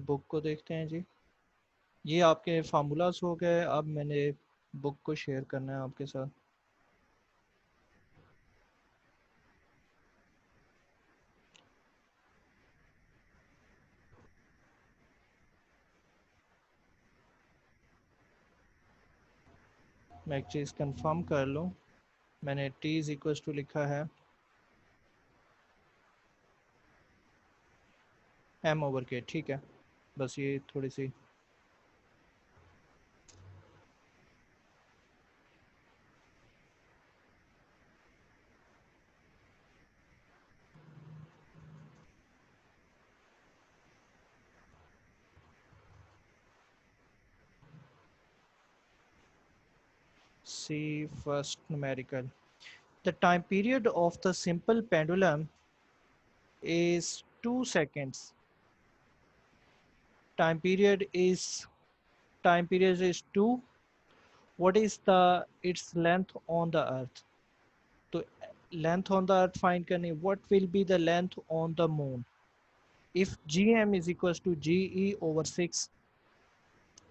Book को देखते हैं जी। ये आपके फार्मूलाज हो गए। अब मैंने बुक को शेयर करना है आपके साथ। मैं एक चीज़ कंफर्म कर लूँ। मैंने t इज इक्वल टू लिखा है m/k। ठीक है, बस ये थोड़ी सी see first numerical. The time period of the simple pendulum is 2 seconds. Time period is time period is 2. What is the its length on the earth? तो length on the earth find करनी. What will be the length on the moon? If gm is equals to ge over 6,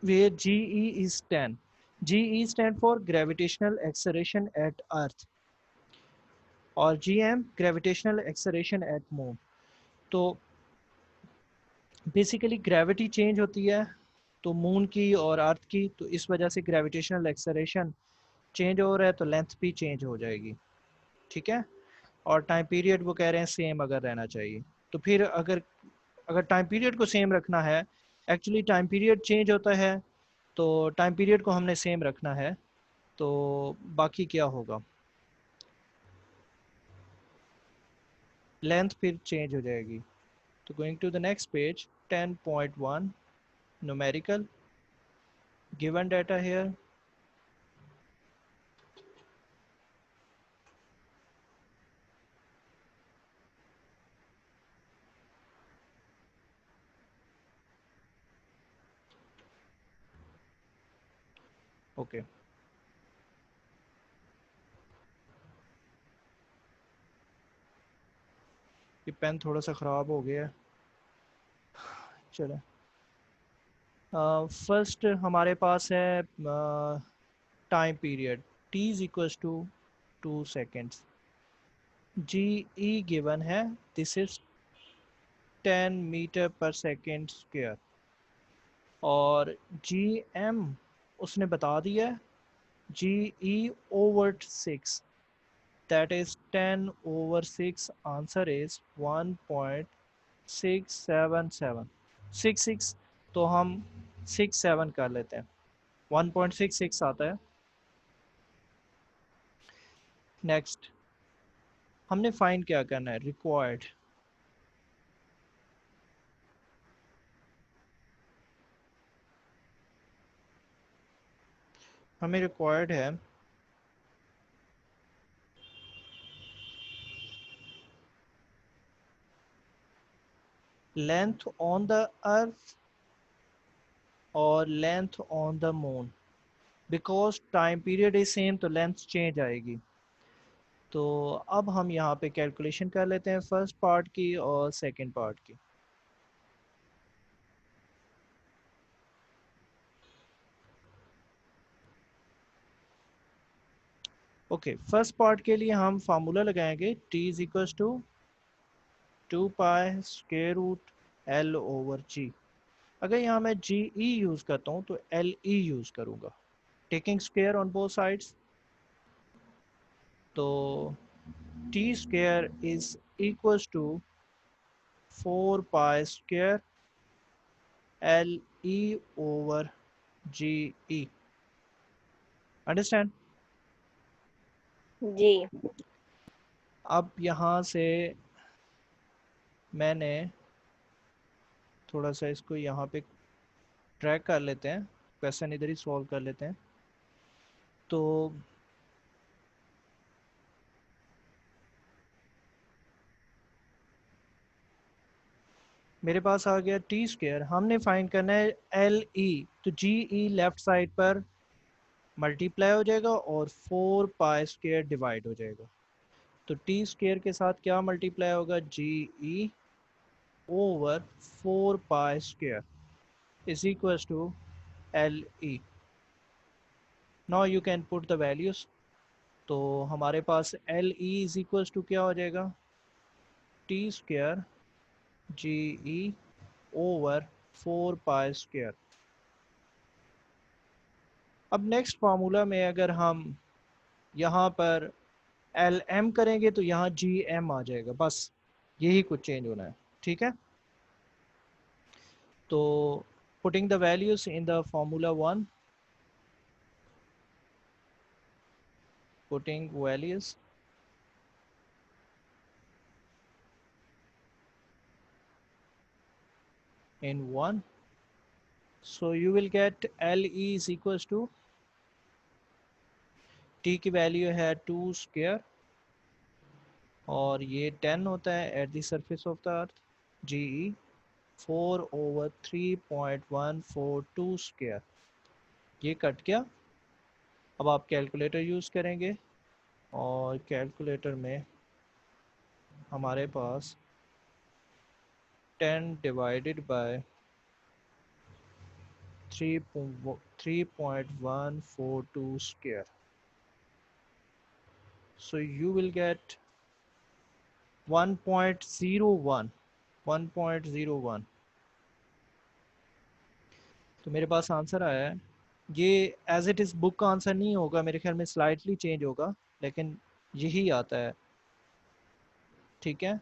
where ge is 10. ge stand for gravitational acceleration at earth और gm gravitational acceleration at moon. तो basically gravity change होती है तो moon की और अर्थ की, तो इस वजह से ग्रेविटेशनल एक्सेलरेशन चेंज हो रहा है तो लेंथ भी चेंज हो जाएगी। ठीक है, और टाइम पीरियड वो कह रहे हैं सेम अगर रहना चाहिए। तो फिर अगर अगर टाइम पीरियड को सेम रखना है, एक्चुअली टाइम पीरियड चेंज होता है तो टाइम पीरियड को हमने सेम रखना है, तो बाकी क्या होगा, लेंथ फिर चेंज हो जाएगी। तो going to the next page 10.1 numerical given data here. Okay, ये पेन थोड़ा सा ख़राब हो गया है। चलो, फर्स्ट हमारे पास है time period t is equals to 2 seconds। G E given है, this is 10 metre per second square. और जी एम उसने बता दिया है, G E over 6, that is 10/6। Answer is 1.677 6 तो हम 6 7 कर लेते हैं, 1.66 आता है। नेक्स्ट हमने फाइंड क्या करना है, रिक्वायर्ड। हमें रिक्वायर्ड है लेंथ ऑन द अर्थ और length on the moon. Because time period is same तो लेंथ चेंज आएगी। तो अब हम यहाँ पे कैलकुलेशन कर लेते हैं फर्स्ट पार्ट की और सेकंड पार्ट की। ओके, फर्स्ट पार्ट के लिए हम फार्मूला लगाएंगे t is equal to 2 pi square root L/G। अगर यहाँ मैं जी ई यूज़ करता हूँ तो एल ई यूज़ करूँगा, taking square on both sides. तो T square is equal to 4 pi square L E over G E. Understand? जी। अब यहाँ से मैंने थोड़ा सा इसको यहाँ पे ट्रैक कर लेते हैं, क्वेश्चन इधर ही सॉल्व कर लेते हैं। तो मेरे पास आ गया टी स्क्वायर, हमने फाइंड करना है एल ई। तो जी ई लेफ्ट साइड पर मल्टीप्लाई हो जाएगा और 4 पाई स्क्वायर डिवाइड हो जाएगा। तो टी स्क्वायर के साथ क्या मल्टीप्लाई होगा, G E over 4 pi square. is equals to LE. Now you can put the values. तो हमारे पास LE is equals to क्या हो जाएगा, T square GE over 4 pi square. अब नेक्स्ट फार्मूला में अगर हम यहाँ पर LM करेंगे तो यहाँ GM आ जाएगा, बस यही कुछ चेंज होना है, ठीक है। तो putting the values in the formula 1, putting values in 1, so you will get LE is equals to T की वैल्यू है 2 स्क्वायर और ये 10 होता है at the surface of the earth, GE 4/3.142 square. ये कट गया। अब आप कैलकुलेटर यूज़ करेंगे और कैलकुलेटर में हमारे पास 10 divided by 3.142 square. So you will get 1.01. 1.01. तो मेरे पास आंसर आया है। ये एज इट इज़ बुक का आंसर नहीं होगा, मेरे ख्याल में स्लाइटली चेंज होगा, लेकिन यही आता है, ठीक है।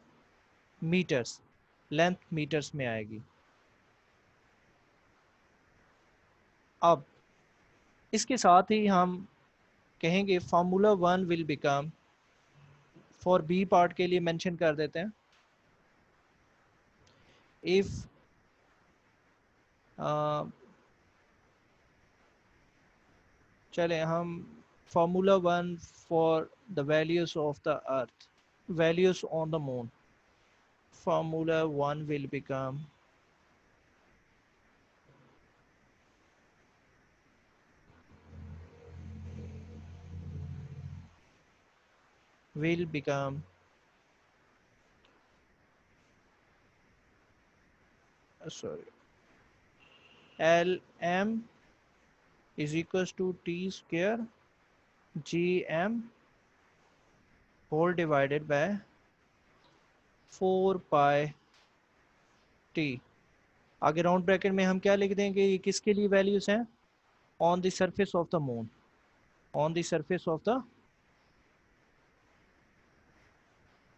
मीटर्स, लेंथ मीटर्स में आएगी। अब इसके साथ ही हम कहेंगे formula 1 will become, for B part के लिए मेंशन कर देते हैं, इफ चले हम formula 1 for the values of the earth, values on the moon, formula 1 will become will become sorry, LM is equals to T square GM whole divided by 4 pi T। आगे round bracket में हम क्या लिख देंगे, ये किसके लिए values हैं, on the surface of the moon, on the surface of the,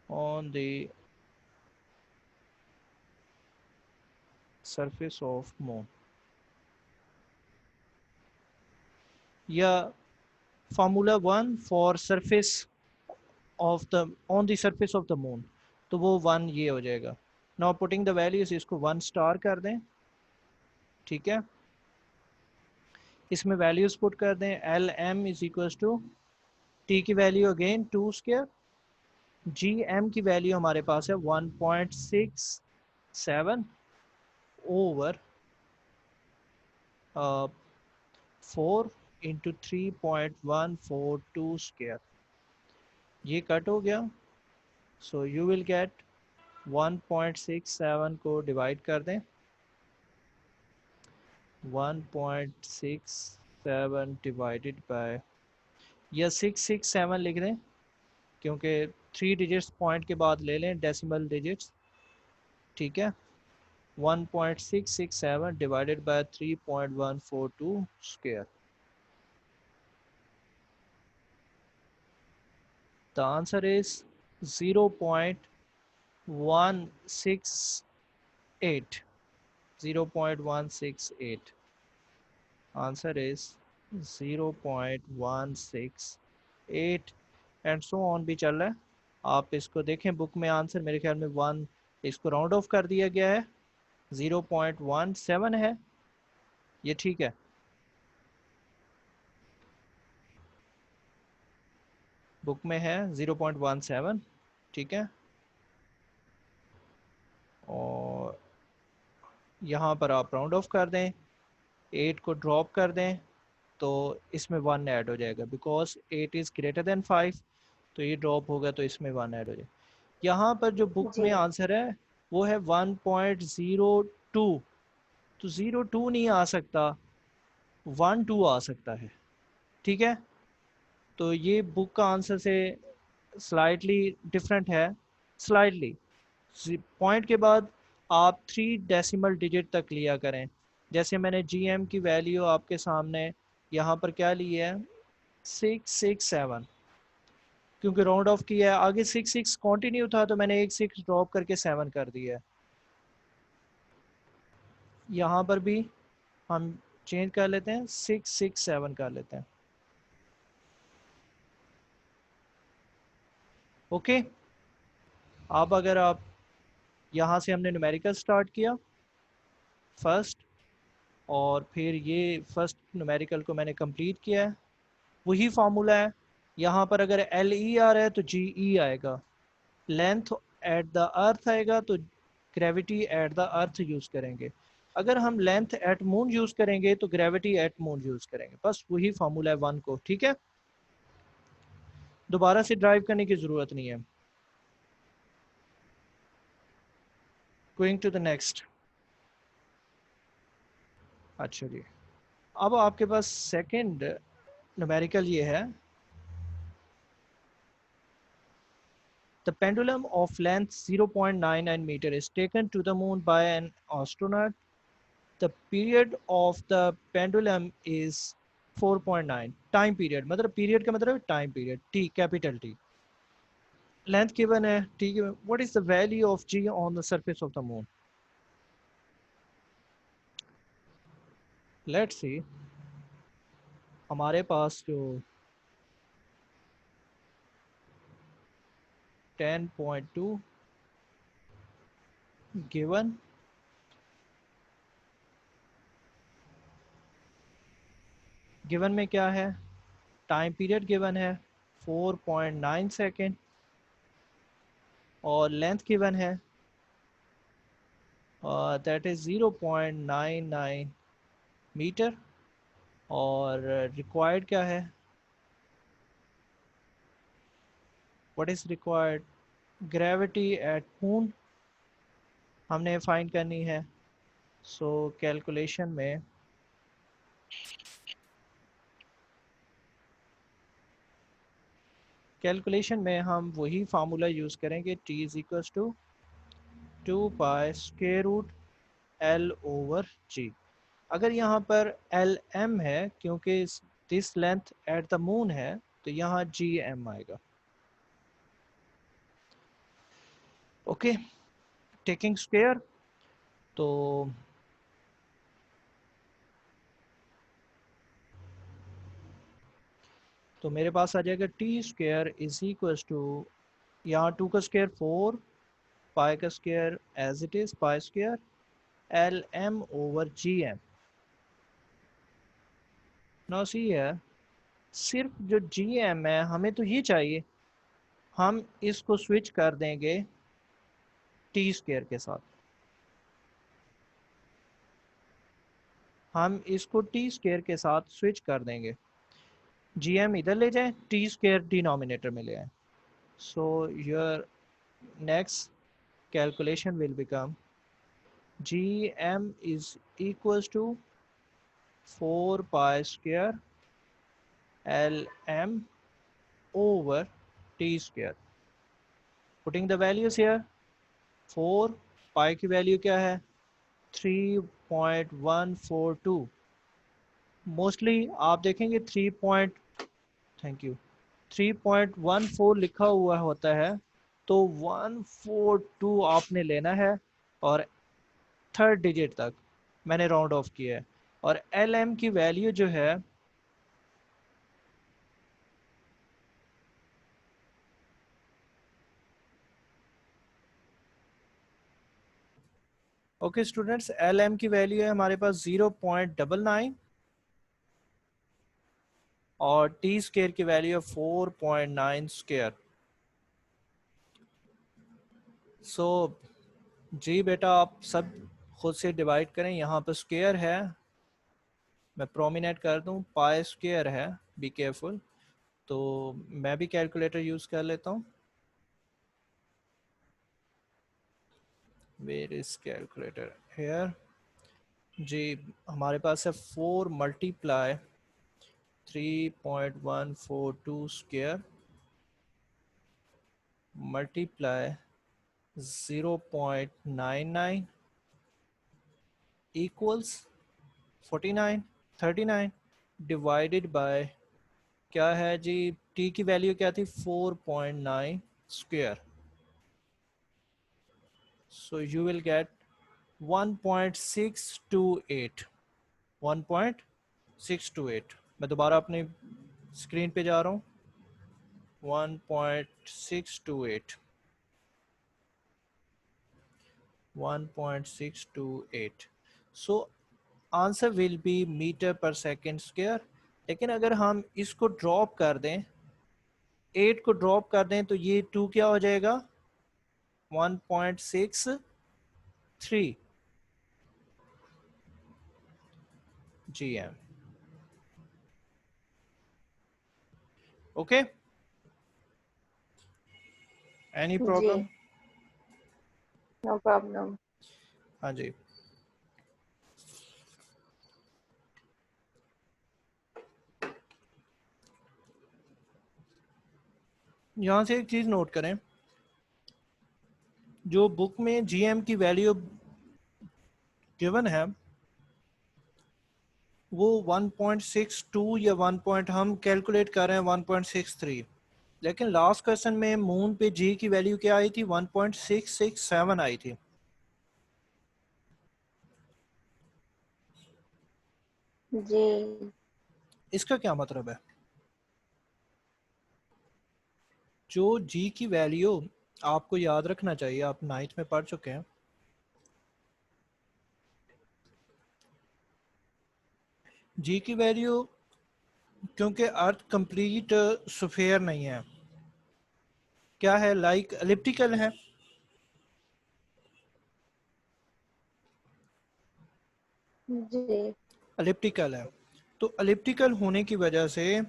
on the surface of moon, या formula 1 for surface of the, on the surface of the moon, तो वो 1 ये हो जाएगा। नाउ पुटिंग द वैल्यूज, इसको 1 star कर दें, ठीक है। इसमें वैल्यूज पुट कर दें, LM is equal to T की वैल्यू अगेन 2 स्क्वायर, GM की वैल्यू हमारे पास है 1.67 ओवर 4 इंटू 3.142 स्क्वायर। ये कट हो गया, सो यू विल गेट 1.67 को डिवाइड कर दें, 1.67 डिवाइडेड बाय, या 667 लिख दें, क्योंकि 3 डिजिट्स पॉइंट के बाद ले लें, डेसिमल डिजिट्स, ठीक है। 1.667 divided by 3.142 square. The answer is 0.168. 0.168. Answer is 0.168 and so on भी चल रहा है। आप इसको देखें बुक में, आंसर मेरे ख्याल में 1, इसको राउंड ऑफ कर दिया गया है, 0.17 है, ये ठीक है। बुक में है 0.17, ठीक है। और यहाँ पर आप राउंड ऑफ कर दें, 8 को ड्रॉप कर दें, तो इसमें 1 ऐड हो जाएगा, बिकॉज 8 इज़ ग्रेटर देन 5, तो ये ड्रॉप होगा तो इसमें 1 ऐड हो जाएगा। यहाँ पर जो बुक में आंसर है वो है 1.02 तो 0 2 नहीं आ सकता, 1 2 आ सकता है। ठीक है, तो ये बुक का आंसर से स्लाइटली डिफरेंट है, स्लाइटली। पॉइंट के बाद आप 3 डेसिमल डिजिट तक लिया करें। जैसे मैंने जीएम की वैल्यू आपके सामने यहाँ पर क्या ली है, 667, क्योंकि राउंड ऑफ किया है। आगे 6 6 कंटिन्यू था तो मैंने एक 6 ड्रॉप करके 7 कर दिया है। यहाँ पर भी हम चेंज कर लेते हैं, 6 6 7 कर लेते हैं। ओके, अब अगर आप यहाँ से हमने न्यूमेरिकल स्टार्ट किया फर्स्ट, और फिर ये फर्स्ट न्यूमेरिकल को मैंने कंप्लीट किया है। वही फार्मूला है, यहाँ पर अगर एल ई आ रहा है तो जी ई आएगा, लेंथ एट द अर्थ आएगा तो gravity at the earth use करेंगे। अगर हम लेंथ एट मून यूज़ करेंगे तो ग्रेविटी एट मून यूज़ करेंगे। बस वही फार्मूला है वन को। ठीक है, दोबारा से ड्राइव करने की ज़रूरत नहीं है। Going to the next. अच्छा जी, अब आपके पास सेकंड न्यूमेरिकल ये है, the pendulum of length 0.99 meter is taken to the moon by an astronaut. The period of the pendulum is 4.9 time period, मतलब पीरियड का मतलब time period, T capital T. Length given है, T given. What is the value of G on the surface of the moon? Let's see, हमारे पास जो 10.2 given, given में क्या है, टाइम पीरियड गिवन है 4.9 सेकेंड, और लेंथ गिवन है दैट इज 0.99 मीटर, और रिक्वायर्ड क्या है, what is required, gravity at moon हमने फाइंड करनी है। सो कैलकुलेशन में हम वही फार्मूला यूज़ करेंगे, T is equal to 2 pi square root L over G. अगर यहाँ पर एल एम है, क्योंकि this length at the moon है, तो यहाँ जी एम आएगा। ओके, टेकिंग स्क्वायर, तो मेरे पास आ जाएगा T square is equal to, यहाँ 2 का स्क्वायर 4, पाई का square as it is pi square L M over G M. ना सी है, सिर्फ जो जी एम है हमें तो ये चाहिए, हम इसको स्विच कर देंगे टी स्क्वायर के साथ। हम इसको टी स्क्वायर के साथ स्विच कर देंगे, जी एम इधर ले जाएं, टी स्क्वायर डिनोमिनेटर में ले आए। So your next calculation will become G M is equals to 4 pi square L M over t square. Putting the values here, 4 pi की वैल्यू क्या है, 3.142। मोस्टली आप देखेंगे 3 पॉइंट, थैंक यू, 3.14 लिखा हुआ होता है, तो 142 आपने लेना है, और थर्ड डिजिट तक मैंने राउंड ऑफ किया है। और एल एम की वैल्यू जो है, ओके स्टूडेंट्स, एल एम की वैल्यू है हमारे पास 0.99, और टी स्क्र की वैल्यू है 4.9 स्क्र। सो जी बेटा, आप सब खुद से डिवाइड करें। यहाँ पर स्क्वायर है, मैं प्रोमिनेट कर दूँ, पाई स्क्वायर है, बी केयरफुल। तो मैं भी कैलकुलेटर यूज़ कर लेता हूँ। Where is calculator, here. जी हमारे पास है 4 multiply 3.142 square multiply 0.99 equals 49 39 divided by क्या है जी, t की वैल्यू क्या थी 4.9 square, so you will get 1.628 1.628। मैं दोबारा अपनी स्क्रीन पे जा रहा हूँ 1.628 1.628। So answer will be metre per second square. लेकिन अगर हम इसको ड्रॉप कर दें 8 को ड्रॉप कर दें तो ये 2 क्या हो जाएगा 1.63 GM। ओके, एनी जी, प्रॉब्लम? No problem. हाँ जी, यहाँ से एक चीज़ नोट करें, जो बुक में GM की वैल्यू गिवन है वो 1.62 या 1 पॉइंट हम कैलकुलेट कर रहे हैं 1.63, लेकिन लास्ट क्वेश्चन में मून पे जी की वैल्यू क्या आई थी 1.667 आई थी। जी, इसका क्या मतलब है? जो जी की वैल्यू आपको याद रखना चाहिए, आप 9th में पढ़ चुके हैं, जी की वैल्यू क्योंकि अर्थ कंप्लीट स्फीयर नहीं है, क्या है लाइक एलिप्टिकल है, जी, एलिप्टिकल है। तो एलिप्टिकल होने की वजह से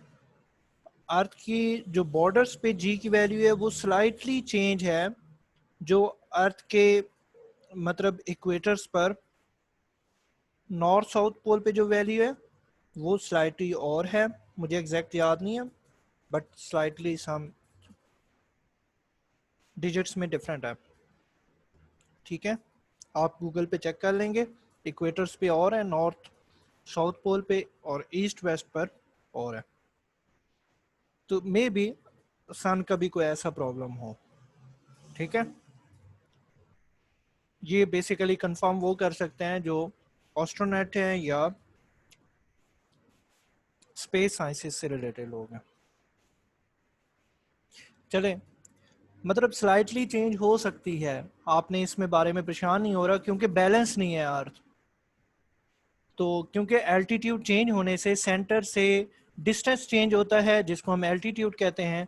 अर्थ की जो बॉर्डर्स पे जी की वैल्यू है वो स्लाइटली चेंज है, जो अर्थ के मतलब इक्वेटर्स पर नॉर्थ साउथ पोल पे जो वैल्यू है वो स्लाइटली और है, मुझे एग्जैक्ट याद नहीं है बट स्लाइटली सम डिजिट्स में डिफरेंट है। ठीक है, आप गूगल पे चेक कर लेंगे, इक्वेटर्स पे और है, नॉर्थ साउथ पोल पे और ईस्ट वेस्ट पर और है। तो मे बी सन का भी कोई ऐसा प्रॉब्लम हो। ठीक है, ये बेसिकली कंफर्म वो कर सकते हैं जो एस्ट्रोनॉट हैं या स्पेस साइंसेस से रिलेटेड लोग हैं। चलें, मतलब स्लाइटली चेंज हो सकती है, आपने इसमें बारे में परेशान नहीं हो रहा क्योंकि बैलेंस नहीं है अर्थ। तो क्योंकि एल्टीट्यूड चेंज होने से सेंटर से डिस्टेंस चेंज होता है जिसको हम एल्टीट्यूड कहते हैं,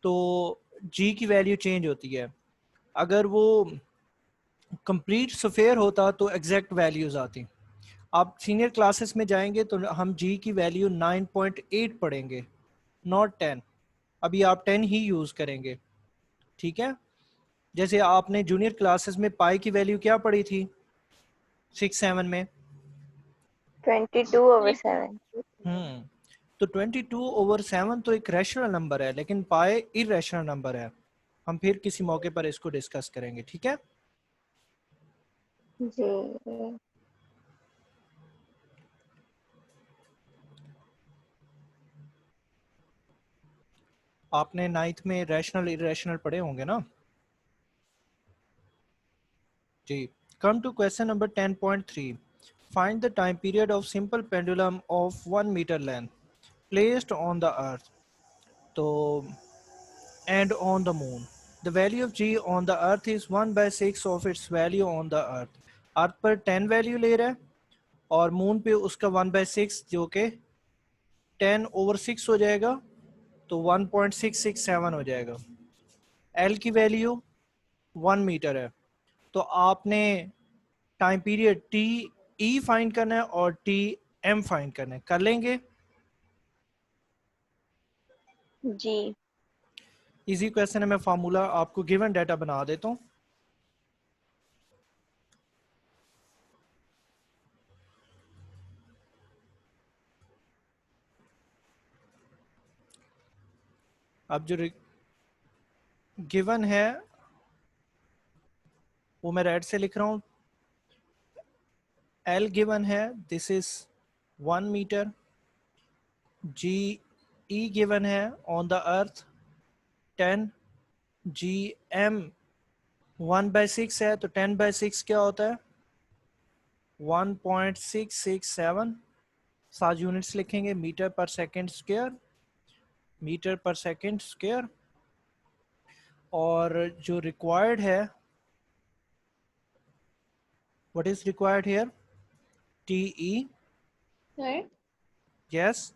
तो जी की वैल्यू चेंज होती है। अगर वो कंप्लीट स्फेयर होता तो एग्जैक्ट वैल्यूज आती। आप सीनियर क्लासेस में जाएंगे तो हम जी की वैल्यू 9.8 पढ़ेंगे, नॉट 10। अभी आप 10 ही यूज़ करेंगे। ठीक है, जैसे आपने जूनियर क्लासेस में पाई की वैल्यू क्या पढ़ी थी 6-7 में? 22/7। हम्म, तो 22/7 तो एक रैशनल नंबर है, लेकिन पाई इरेशनल नंबर है। हम फिर किसी मौके पर इसको डिस्कस करेंगे। ठीक है, जी, आपने 9th में रैशनल इरेशनल पढ़े होंगे ना जी। Come to question number 10.3, find the time period of simple pendulum of 1 metre length placed on the earth तो and on the moon. The value of g on the earth is 1/6 of its value on the earth. अर्थ पर 10 value ले रहा है और moon पे उसका 1/6 जो कि 10/6 हो जाएगा, तो 1.667 हो जाएगा। एल की वैल्यू 1 मीटर है, तो आपने time period T E find करना है और टी एम फाइंड करना है। कर लेंगे, जी, इजी क्वेश्चन है। मैं फार्मूला आपको गिवन डाटा बना देता हूँ। अब जो गिवन है वो मैं रेड से लिख रहा हूँ। एल गिवन है, this is 1 metre. G E given है on the earth 10। G M 1/6 है, तो 10/6 क्या होता है? 1.667। 7 यूनिट्स लिखेंगे, metre per second square, metre per second square. और जो रिक्वायर्ड है, what is required here? T E. Sir yes.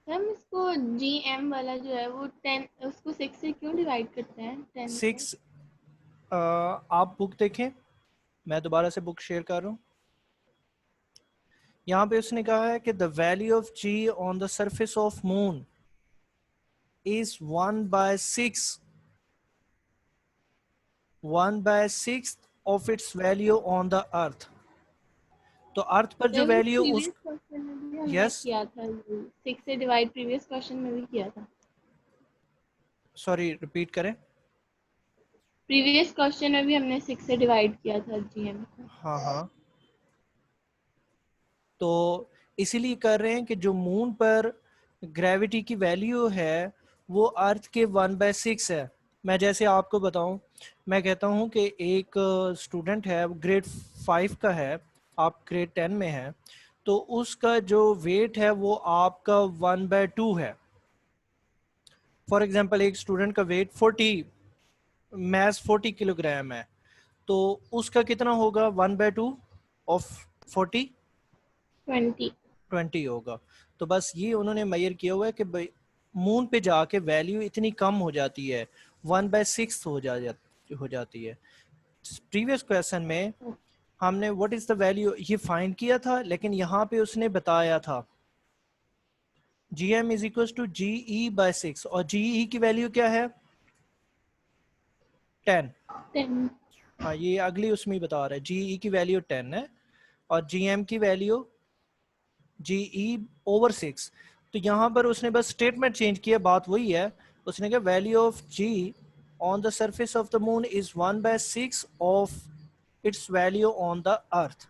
हम इसको जी एम वाला जो है वो 10 उसको 6 से क्यों डिवाइड करते हैं 10 को? 6। आप बुक देखें, मैं दोबारा से बुक शेयर कर रहा हूँ। यहाँ पे उसने कहा है कि the value of G on the surface of moon is 1/6, 1/6 of its value on the earth. तो अर्थ पर जो सर वो वैल्यू उस, प्रीवियस क्वेश्चन में भी हमने यस, किया था 6 से डिवाइड, प्रीवियस क्वेश्चन में भी किया था। सॉरी रिपीट करें। प्रीवियस क्वेश्चन में भी हमने 6 से डिवाइड किया था जीएम को। हाँ हाँ, तो इसीलिए कर रहे हैं कि जो मून पर ग्रेविटी की वैल्यू है वो अर्थ के 1/6 है। मैं जैसे आपको बताऊं, मैं कहता हूं कि एक स्टूडेंट है, ग्रेड 5 का है, आप ग्रेड 10 में हैं, तो उसका जो वेट है वो आपका 1/2 है। फॉर एग्जांपल एक स्टूडेंट का वेट 40, मैस 40 किलोग्राम है, तो उसका कितना होगा 1/2 ऑफ 40? 20। 20 होगा। तो बस ये उन्होंने मेजर किया हुआ है कि भाई मून पे जाके वैल्यू इतनी कम हो जाती है, 1/6 हो जाती है। प्रीवियस क्वेश्चन में हमने व्हाट इज द वैल्यू ये फाइंड किया था, लेकिन यहाँ पे उसने बताया था G M is equal to G E by 6, और जी ई की वैल्यू क्या है? 10। 10। हाँ, ये अगली उसमें ही बता रहा है, जी ई की वैल्यू 10 है और जी एम की वैल्यू जी ई ओवर 6। तो यहाँ पर उसने बस स्टेटमेंट चेंज किया, बात वही है। उसने कहा value of G on the surface of the moon is 1/6 of its value on the earth.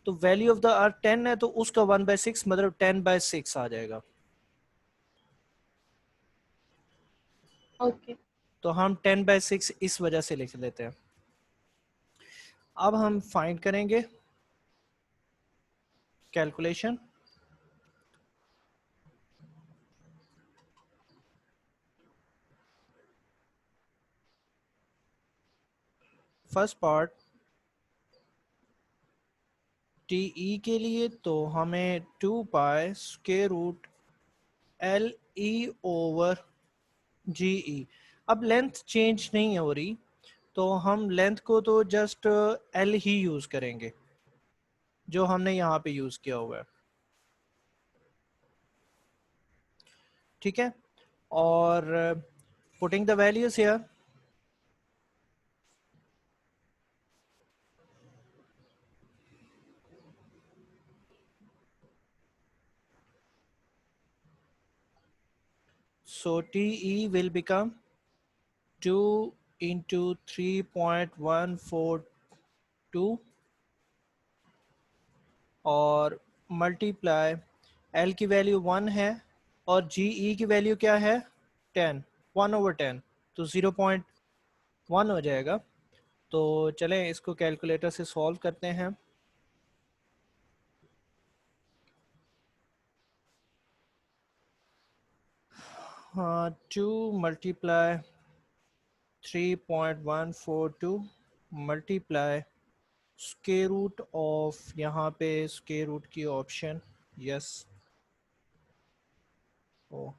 तो वैल्यू ऑफ द अर्थ 10 है, तो उसका 1/6 मतलब 10/6 आ जाएगा। ओके। तो हम 10/6 इस वजह से लिख लेते हैं। अब हम फाइंड करेंगे calculation. First part T E के लिए तो हमें 2 pi square root L E over G E. अब लेंथ चेंज नहीं हो रही, तो हम लेंथ को तो जस्ट एल ही यूज करेंगे जो हमने यहाँ पे यूज किया हुआ है, ठीक है। और putting the values here, so TE will become 2 into 3.142 और मल्टीप्लाई L की वैल्यू 1 है और GE की वैल्यू क्या है 10, 1/10, तो 0.1 हो जाएगा। तो चलें इसको कैलकुलेटर से सॉल्व करते हैं। हाँ, 2 multiply 3.142 multiply square root of, यहाँ पे स्क्वायर रूट की ऑप्शन, यस, ओ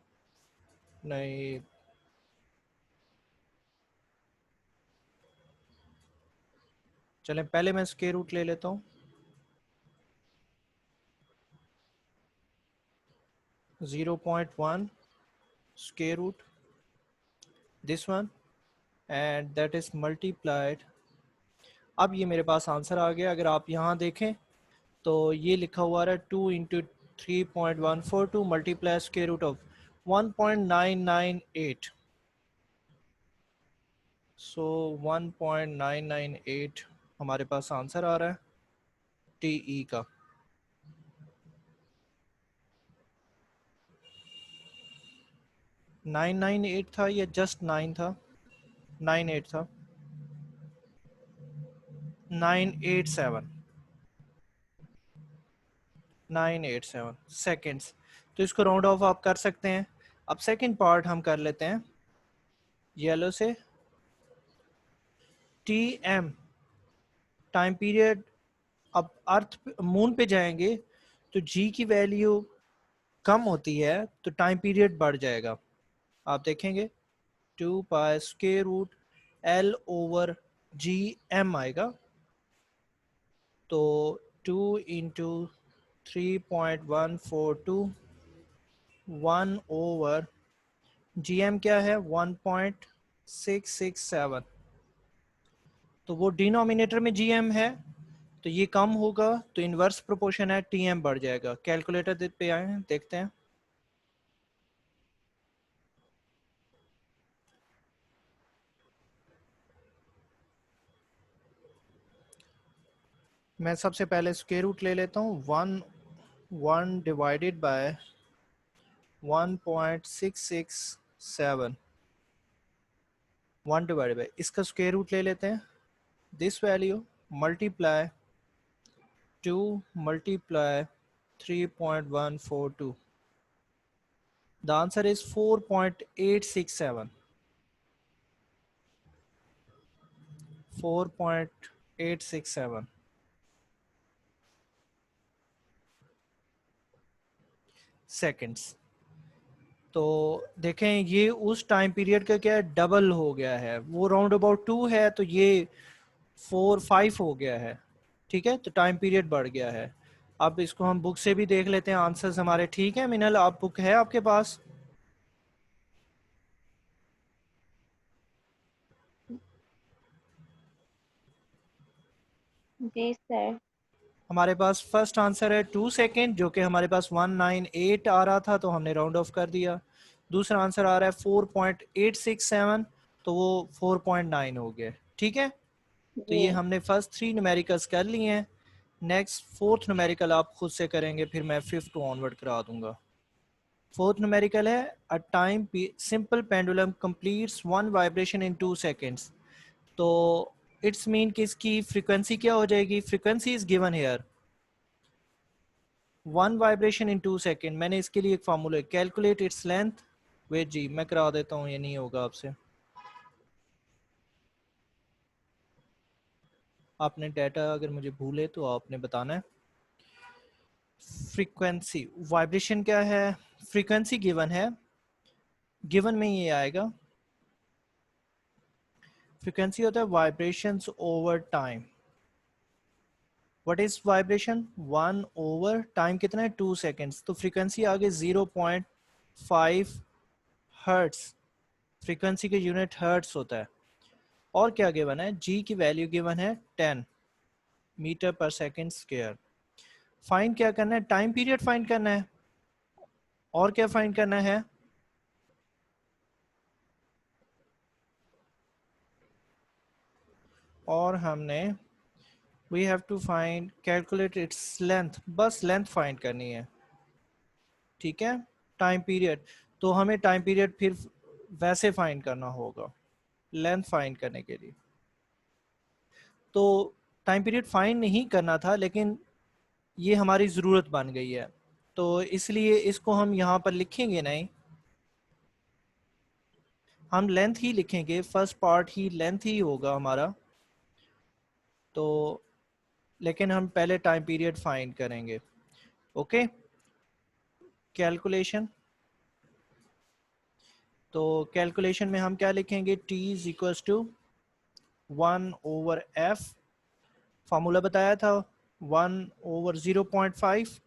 नहीं, चलें पहले मैं स्क्वायर रूट ले लेता हूँ। 0.1 square root this one and that is multiplied। अब ये मेरे पास आंसर आ गया। अगर आप यहाँ देखें तो ये लिखा हुआ है 2 into 3.142 multiply square root of 1.998, so 1.998 हमारे पास आंसर आ रहा है टीई का। 998 था या जस्ट 9 था? 98 था। 987, 987 सेकेंड्स। तो इसको राउंड ऑफ आप कर सकते हैं। अब सेकंड पार्ट हम कर लेते हैं येलो से। टी एम टाइम पीरियड, अब अर्थ मून पे जाएंगे तो जी की वैल्यू कम होती है तो टाइम पीरियड बढ़ जाएगा। आप देखेंगे 2 pi square root L over G M आएगा, तो 2 इंटू 3.142 1 ओवर जी एम क्या है 1.667, तो वो डिनोमिनेटर में जी एम है तो ये कम होगा तो इनवर्स प्रोपोर्शन है टी एम बढ़ जाएगा। कैलकुलेटर पे आए हैं, देखते हैं। मैं सबसे पहले स्क्वायर रूट ले लेता हूँ। 1 डिवाइडेड बाय 1.667, 1 डिवाइडेड बाय इसका स्क्वायर रूट ले लेते हैं। This value multiply 2 multiply 3.142, the answer is 4.867, 4.867 seconds. तो देखें ये उस टाइम पीरियड का क्या डबल हो गया है, वो राउंड अबाउट 2 है तो ये 4-5 हो गया है। ठीक है, तो टाइम पीरियड बढ़ गया है। अब इसको हम बुक से भी देख लेते हैं, आंसर्स हमारे ठीक है। मिनल, आप बुक है आपके पास? जी सर। हमारे पास फर्स्ट आंसर है 2 सेकेंड, जो कि हमारे पास 198 आ रहा था तो हमने राउंड ऑफ कर दिया। दूसरा आंसर आ रहा है 4.867, तो वो 4.9 हो गया। ठीक है, तो जी ये हमने फर्स्ट 3 न्यूमेरिकल्स कर लिए हैं। नेक्स्ट फोर्थ न्यूमेरिकल आप खुद से करेंगे, फिर मैं फिफ्थ ऑनवर्ड करा दूंगा। फोर्थ न्यूमेरिकल है a time simple pendulum completes 1 vibration in 2 seconds. तो इट्स मीन कि इसकी फ्रीक्वेंसी क्या हो जाएगी? Frequency is given here 1 vibration in 2 second. मैंने इसके लिए एक formula, calculate its length. Wait जी, मैं करा देता हूँ, ये नहीं होगा आपसे। आपने डाटा अगर मुझे भूले तो आपने बताना है। फ्रीक्वेंसी वाइब्रेशन क्या है, फ्रीक्वेंसी गिवन है, गिवन में ये आएगा। फ्रीक्वेंसी होता है vibrations over time. What is vibration? 1 over time कितना है 2 सेकेंड्स, तो फ्रीक्वेंसी आगे 0.5 हर्ट्स। फ्रीक्वेंसी के यूनिट हर्ट्स होता है। और क्या गिवन है? जी की वैल्यू गिवन है 10 metre per second square. Find क्या करना है? टाइम पीरियड फाइंड करना है। और क्या फाइंड करना है? और हमने we have to find calculate its length, बस लेंथ फाइंड करनी है। ठीक है, टाइम पीरियड तो हमें टाइम पीरियड फिर वैसे फाइंड करना होगा लेंथ फाइंड करने के लिए। तो टाइम पीरियड फाइंड नहीं करना था लेकिन ये हमारी ज़रूरत बन गई है, तो इसलिए इसको हम यहाँ पर लिखेंगे नहीं, हम लेंथ ही लिखेंगे। फर्स्ट पार्ट ही लेंथ ही होगा हमारा। तो लेकिन हम पहले टाइम पीरियड फाइंड करेंगे। Okay, calculation. तो कैलकुलेशन में हम क्या लिखेंगे? t is equal to 1 over f, formula बताया था 1 ओवर 0.5,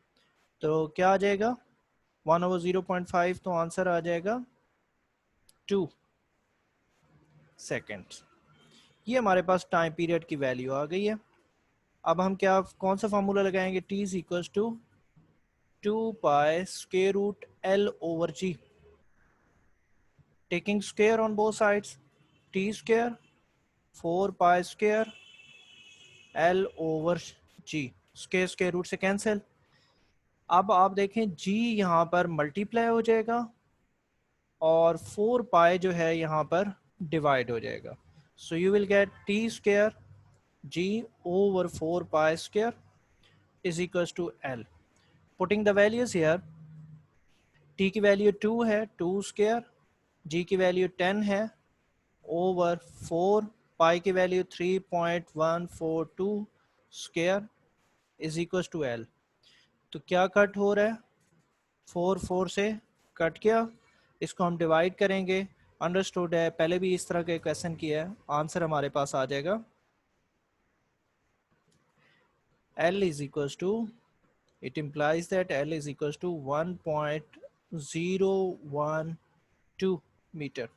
तो क्या आ जाएगा 1 ओवर 0.5, तो आंसर आ जाएगा 2 सेकेंड। ये हमारे पास टाइम पीरियड की वैल्यू आ गई है। अब हम क्या कौन सा फार्मूला लगाएंगे? t is equal to 2 pi square root l over g। taking square on both sides, t square 4 pi square l over g, square root से कैंसिल। अब आप देखें g यहाँ पर मल्टीप्लाई हो जाएगा और 4 पाई जो है यहाँ पर डिवाइड हो जाएगा। सो you will gate T square g over 4 pi square is equals to l. Putting the values here, t की वैल्यू 2 है, 2 स्क्वायर, g की वैल्यू 10 है ओवर 4 पाई की value 3.142 square is equals to l। तो क्या cut हो रहा है, 4 4 से कट गया, इसको हम डिवाइड करेंगे, अंडरस्टूड है, पहले भी इस तरह का क्वेश्चन किया है, आंसर हमारे पास आ जाएगा l is equals to, it implies that l is equals to 1.012 metre.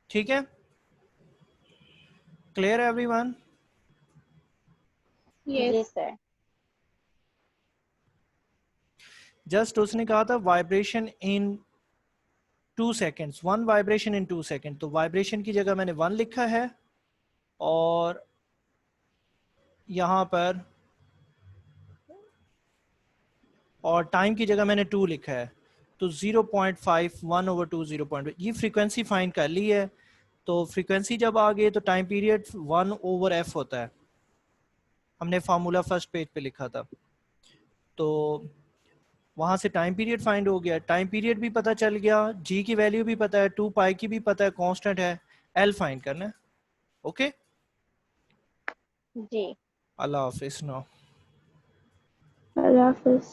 ठीक है, क्लियर एवरीवन? जी यस सर। जस्ट उसने कहा था vibration in 2 seconds, 1 vibration in 2 second, तो वाइब्रेशन की जगह मैंने 1 लिखा है और यहाँ पर और टाइम की जगह मैंने 2 लिखा है, तो 0.5 1 over 2 0.5, ये फ्रीक्वेंसी फाइंड कर ली है। तो फ्रीक्वेंसी जब आ गई तो टाइम पीरियड 1 over f होता है, हमने फार्मूला फर्स्ट पेज पे लिखा था, तो वहाँ से टाइम पीरियड फाइंड हो गया, टाइम पीरियड भी पता चल गया, g की वैल्यू भी पता है, 2 पाई की भी पता है, कांस्टेंट है, l फाइंड करना है। ओके, जी। अल्लाह हाफिज। नो अल्लाह हाफिज।